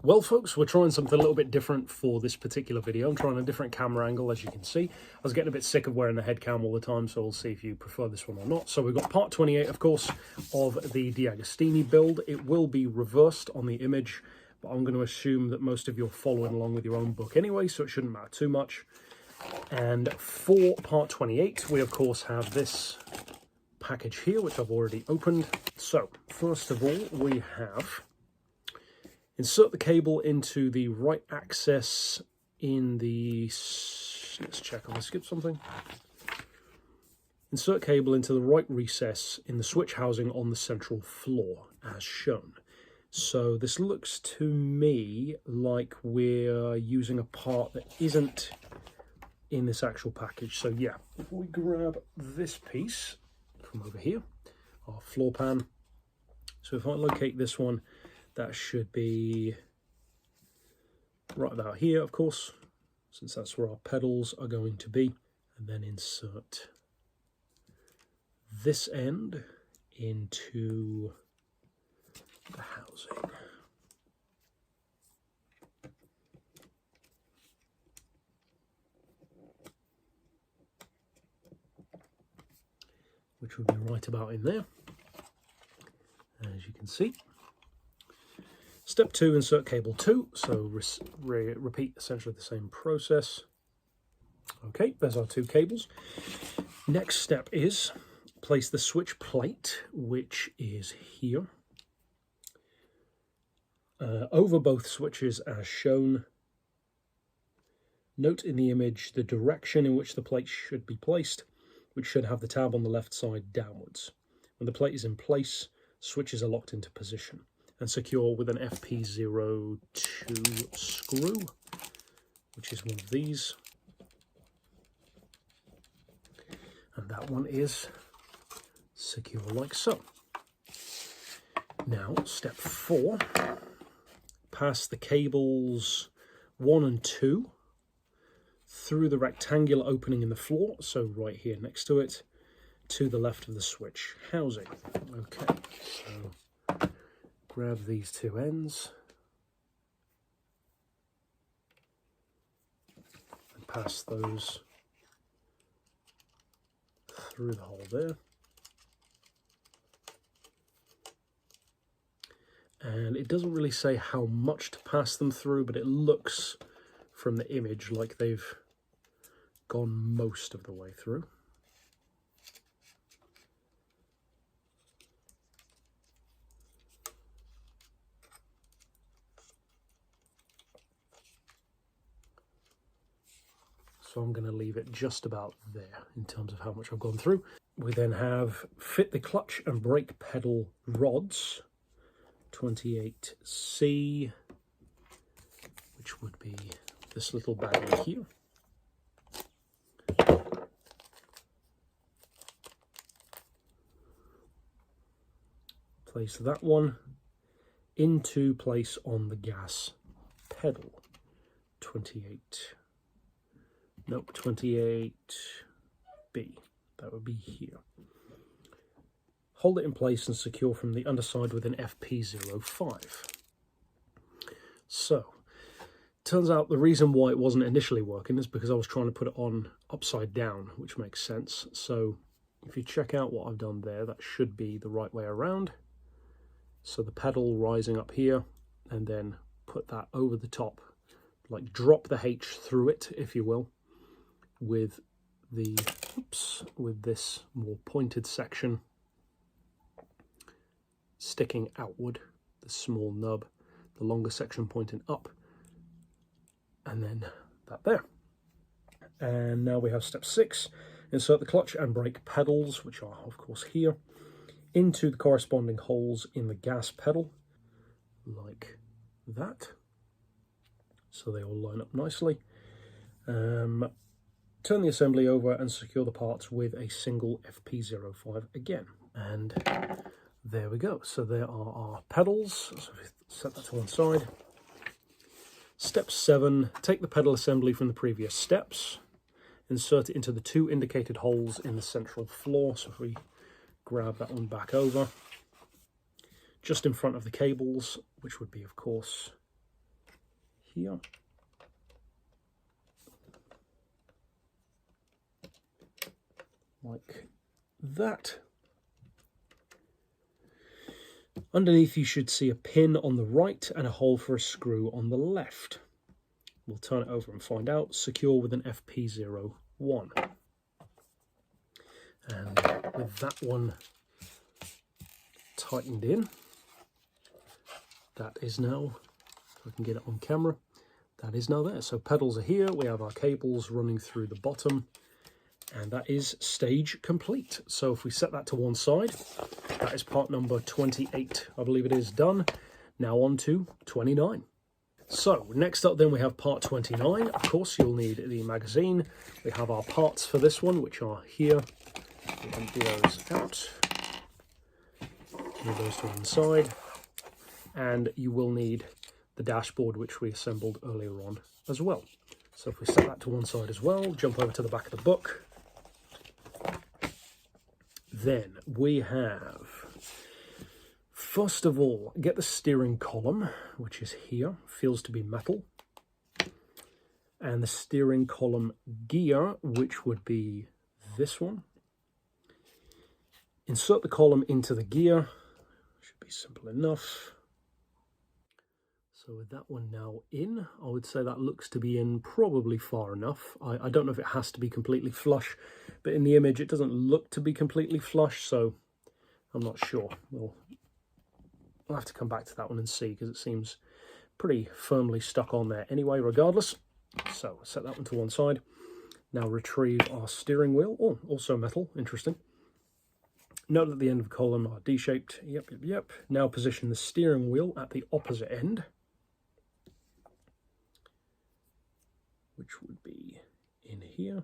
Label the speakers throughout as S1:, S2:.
S1: Well folks, we're trying something a little bit different for this particular video. I'm trying a different camera angle, as you can see. I was getting a bit sick of wearing the head cam all the time, so we'll see if you prefer this one or not. So we've got part 28, of course, of the DeAgostini build. It will be reversed on the image, but I'm going to assume that most of you are following along with your own book anyway, so it shouldn't matter too much. And for part 28, we of course have this package here, which I've already opened. So first of all, we have... insert the cable into the right axis in the... let's check, I'm going to skip something. Insert cable into the right recess in the switch housing on the central floor, as shown. So this looks to me like we're using a part that isn't in this actual package. So yeah, if we grab this piece from over here, our floor pan. So if I locate this one, that should be right about here, of course, since that's where our pedals are going to be. And then insert this end into the housing. Which would be right about in there, as you can see. Step 2, insert cable 2, so repeat essentially the same process. Okay, there's our 2 cables. Next step is place the switch plate, which is here, over both switches as shown. Note in the image the direction in which the plate should be placed, which should have the tab on the left side downwards. When the plate is in place, switches are locked into position and secure with an FP02 screw, which is one of these. And that one is secure like so. Now, step 4, pass the cables 1 and 2 through the rectangular opening in the floor, so right here next to it, to the left of the switch housing. Okay, so grab these 2 ends and pass those through the hole there. And it doesn't really say how much to pass them through, but it looks from the image like they've gone most of the way through. So I'm going to leave it just about there in terms of how much I've gone through. We then have fit the clutch and brake pedal rods, 28C, which would be this little baggie here. Place that one into place on the gas pedal, 28B, that would be here. Hold it in place and secure from the underside with an FP05. So, turns out the reason why it wasn't initially working is because I was trying to put it on upside down, which makes sense. So, if you check out what I've done there, that should be the right way around. So the pedal rising up here, and then put that over the top, like drop the H through it, if you will, with the, with this more pointed section sticking outward, the small nub, the longer section pointing up, and then that there. And now we have step 6, insert the clutch and brake pedals, which are of course here, into the corresponding holes in the gas pedal, like that. So they all line up nicely. Turn the assembly over and secure the parts with a single FP05 again. And there we go. So there are our pedals. So set that to one side. Step 7, take the pedal assembly from the previous steps. Insert it into the 2 indicated holes in the central floor. So if we grab that one back over, just in front of the cables, which would be, of course, here. Like that. Underneath you should see a pin on the right and a hole for a screw on the left. We'll turn it over and find out. Secure with an FP01. And with that one tightened in, that is now, if I can get it on camera, that is now there. So pedals are here, we have our cables running through the bottom, and that is stage complete. So if we set that to one side, that is part number 28, I believe it is, done. Now on to 29. So next up then we have part 29. Of course you'll need the magazine. We have our parts for this one, which are here. We empty those out. Move those to one side. And you will need the dashboard, which we assembled earlier on as well. So if we set that to one side as well, jump over to the back of the book. Then we have, first of all, get the steering column, which is here, feels to be metal. And the steering column gear, which would be this one. Insert the column into the gear. Should be simple enough. So with that one now in, I would say that looks to be in probably far enough. I don't know if it has to be completely flush, but in the image it doesn't look to be completely flush, so I'm not sure. We'll have to come back to that one and see, because it seems pretty firmly stuck on there anyway, regardless. So set that one to one side. Now retrieve our steering wheel. Oh, also metal, interesting. Note that the end of the column are D-shaped. Yep. Now position the steering wheel at the opposite end, which would be in here.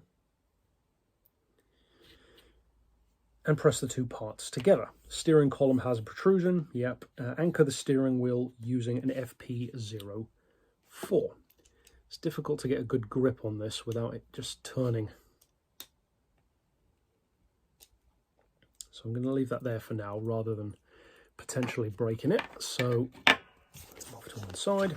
S1: And press the two parts together. Steering column has a protrusion. Yep. Anchor the steering wheel using an FP04. It's difficult to get a good grip on this without it just turning. So I'm going to leave that there for now rather than potentially breaking it. So off to one side,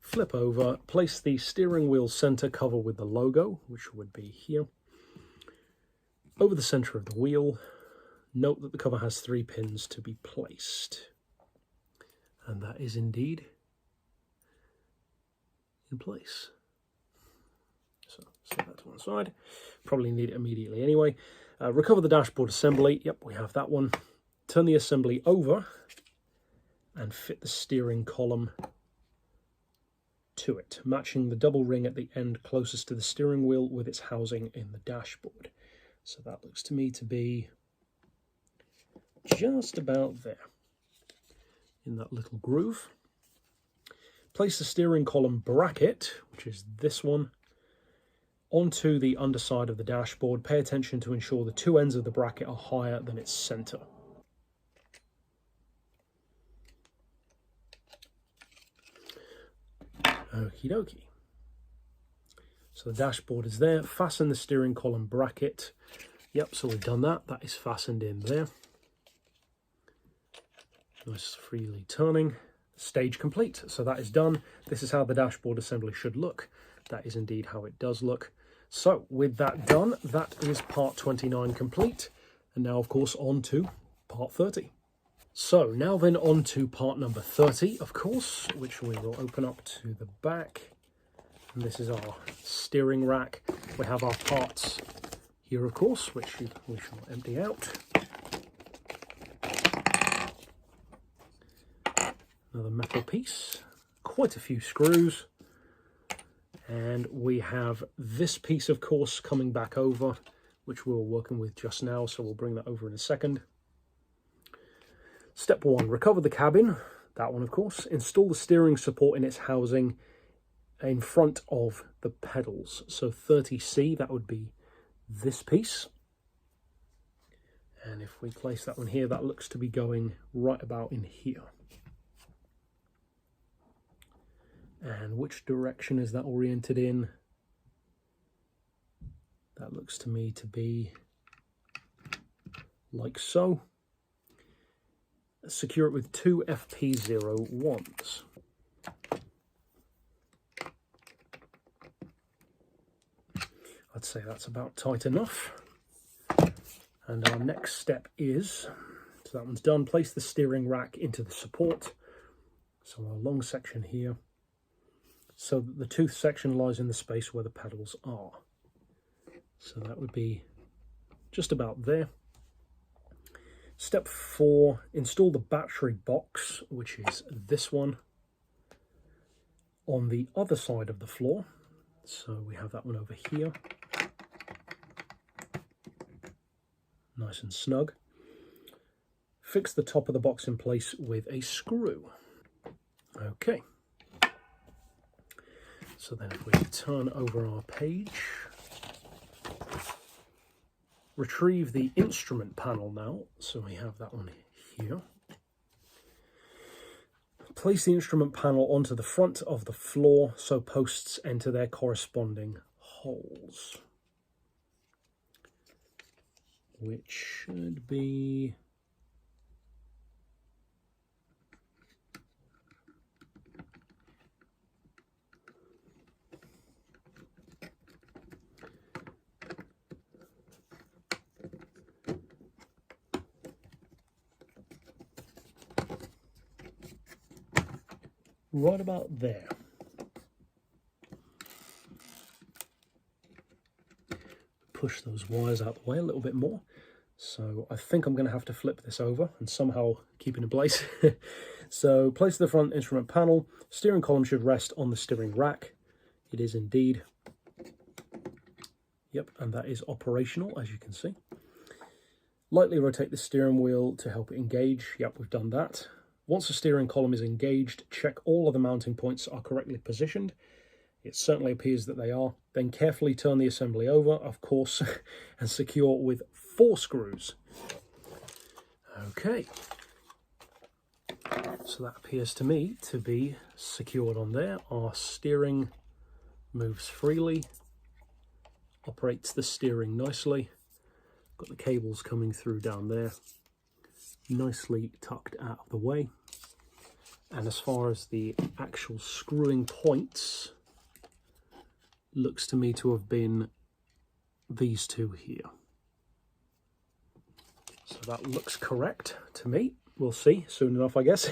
S1: flip over, place the steering wheel center cover with the logo, which would be here, over the center of the wheel. Note that the cover has 3 pins to be placed. And that is indeed in place. So set that to one side. Probably need it immediately anyway. Recover the dashboard assembly. Yep, we have that one. Turn the assembly over and fit the steering column to it, matching the double ring at the end closest to the steering wheel with its housing in the dashboard. So that looks to me to be just about there, in that little groove. Place the steering column bracket, which is this one, onto the underside of the dashboard. Pay attention to ensure the 2 ends of the bracket are higher than its center. Okie dokie. So the dashboard is there. Fasten the steering column bracket. Yep, so we've done that. That is fastened in there. Nice freely turning. Stage complete. So that is done. This is how the dashboard assembly should look. That is indeed how it does look. So with that done, that is part 29 complete. And now, of course, on to part 30. So now then on to part number 30, of course, which we will open up to the back. And this is our steering rack. We have our parts here, of course, which we shall empty out. Another metal piece, quite a few screws. And we have this piece, of course, coming back over, which we were working with just now, so we'll bring that over in a second. Step 1, recover the cabin. That one, of course. Install the steering support in its housing in front of the pedals. So 30C, that would be this piece. And if we place that one here, that looks to be going right about in here. And which direction is that oriented in? That looks to me to be like so. Secure it with 2 FP01s. I'd say that's about tight enough. And our next step is, so that one's done, place the steering rack into the support. So our long section here, so that the tooth section lies in the space where the pedals are. So that would be just about there. Step 4, install the battery box, which is this one, on the other side of the floor. So we have that one over here. Nice and snug. Fix the top of the box in place with a screw. Okay. So then if we turn over our page, retrieve the instrument panel now. So we have that one here. Place the instrument panel onto the front of the floor so posts enter their corresponding holes, which should be right about there. Push those wires out the way a little bit more. So I think I'm going to have to flip this over and somehow keep it in place. So place the front instrument panel. Steering column should rest on the steering rack. It is indeed. Yep, and that is operational, as you can see. Lightly rotate the steering wheel to help it engage. Yep, we've done that. Once the steering column is engaged, check all of the mounting points are correctly positioned. It certainly appears that they are. Then carefully turn the assembly over, of course, and secure with 4 screws. Okay. So that appears to me to be secured on there. Our steering moves freely, operates the steering nicely. Got the cables coming through down there, nicely tucked out of the way. And as far as the actual screwing points, looks to me to have been these two here. So that looks correct to me. We'll see soon enough, I guess.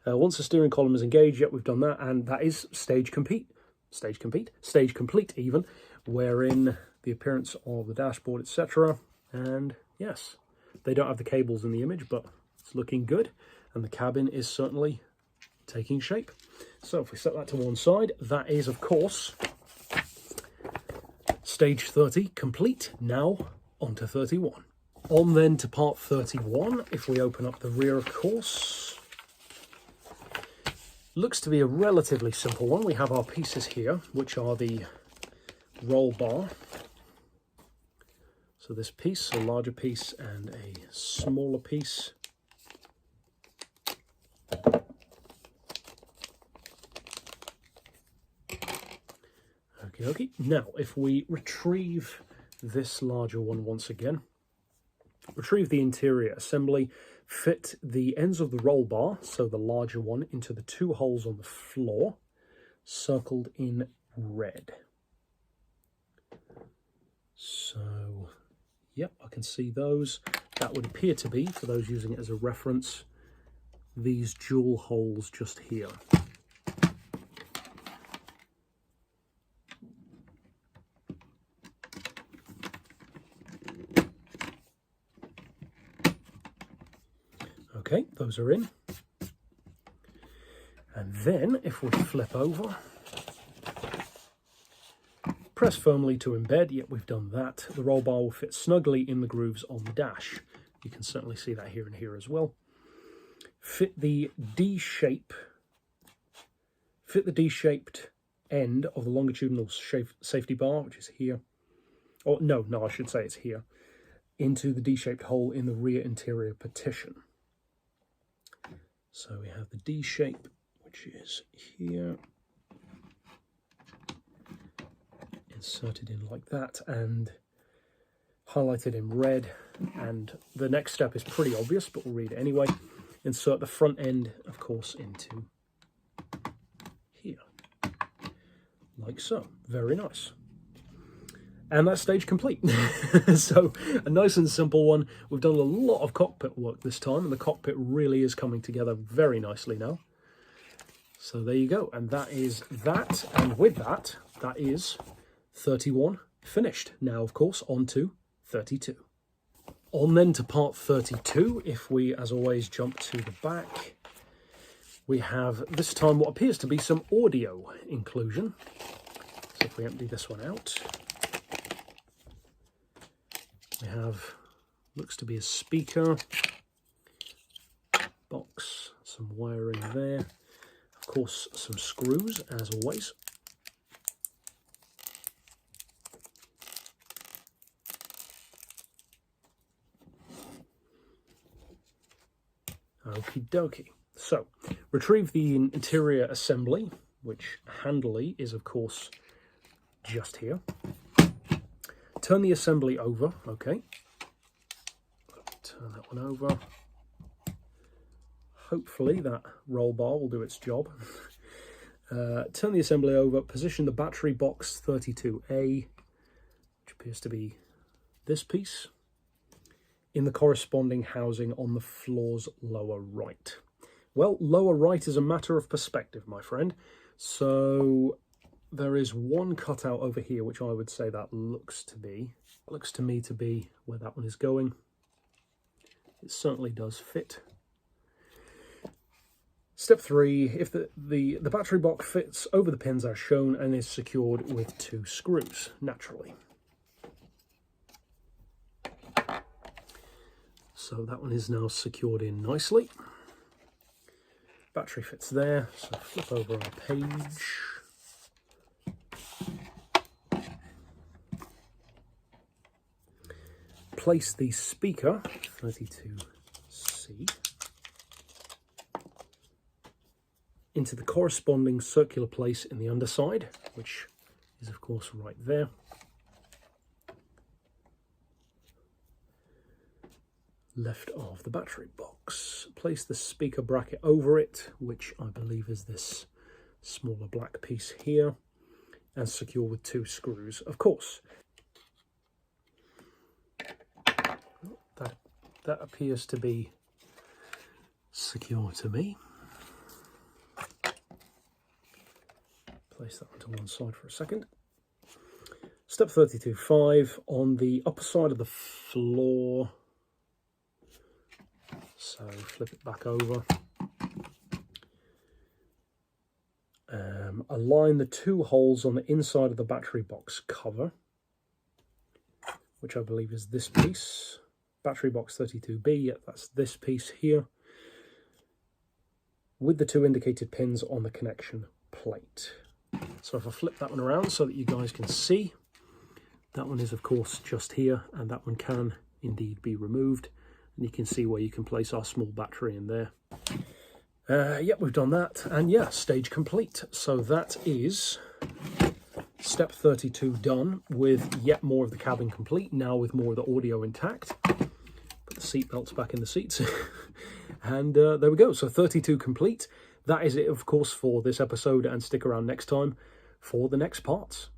S1: Once the steering column is engaged, yep, we've done that, and that is stage complete even, wherein the appearance of the dashboard, etc. And yes, they don't have the cables in the image, but it's looking good, and the cabin is certainly taking shape. So if we set that to one side, that is, of course, stage 30 complete. Now on to 31. On then to part 31. If we open up the rear, of course, looks to be a relatively simple one. We have our pieces here, which are the roll bar. So this piece, a larger piece and a smaller piece. Okay. Now, if we retrieve this larger one once again, retrieve the interior assembly, fit the ends of the roll bar, so the larger one, into the 2 holes on the floor, circled in red. So, yep, I can see those. That would appear to be, for those using it as a reference, these jewel holes just here. Okay, those are in. And then, if we flip over, press firmly to embed. Yep, we've done that. The roll bar will fit snugly in the grooves on the dash. You can certainly see that here and here as well. Fit the D-shaped end of the longitudinal safety bar, which is here. Oh, no, I should say it's here, into the D-shaped hole in the rear interior partition. So we have the D shape, which is here, inserted in like that and highlighted in red. And the next step is pretty obvious, but we'll read it anyway. Insert the front end, of course, into here, like so. Very nice. And that's stage complete. So a nice and simple one. We've done a lot of cockpit work this time, and the cockpit really is coming together very nicely now. So there you go, and that is that, and with that, that is 31 finished. Now, of course, on to 32. On then to part 32, if we, as always, jump to the back, we have this time what appears to be some audio inclusion. So if we empty this one out, we have, looks to be a speaker, box, some wiring there. Of course, some screws, as always. Okie dokie. So, retrieve the interior assembly, which handily is, of course, just here. Turn the assembly over, okay. Turn that one over. Hopefully that roll bar will do its job. Turn the assembly over, position the battery box 32A, which appears to be this piece, in the corresponding housing on the floor's lower right. Well, lower right is a matter of perspective, my friend. So there is one cutout over here, which I would say that looks to me to be where that one is going. It certainly does fit. Step 3, if the battery box fits over the pins as shown and is secured with 2 screws, naturally. So that one is now secured in nicely. Battery fits there, so flip over our page. Place the speaker, 32C, into the corresponding circular place in the underside, which is of course right there. Left of the battery box. Place the speaker bracket over it, which I believe is this smaller black piece here, and secure with 2 screws, of course. That appears to be secure to me. Place that onto one side for a second. Step 32.5, on the upper side of the floor. So flip it back over. Align the 2 holes on the inside of the battery box cover, which I believe is this piece. Battery box 32B, that's this piece here, with the 2 indicated pins on the connection plate. So if I flip that one around so that you guys can see, that one is of course just here, and that one can indeed be removed. And you can see where you can place our small battery in there. Yep, we've done that. And yeah, stage complete. So that is step 32 done, with yet more of the cabin complete, now with more of the audio intact. Put the seat belts back in the seats. And there we go. So 32 complete. That is it, of course, for this episode, and stick around next time for the next parts.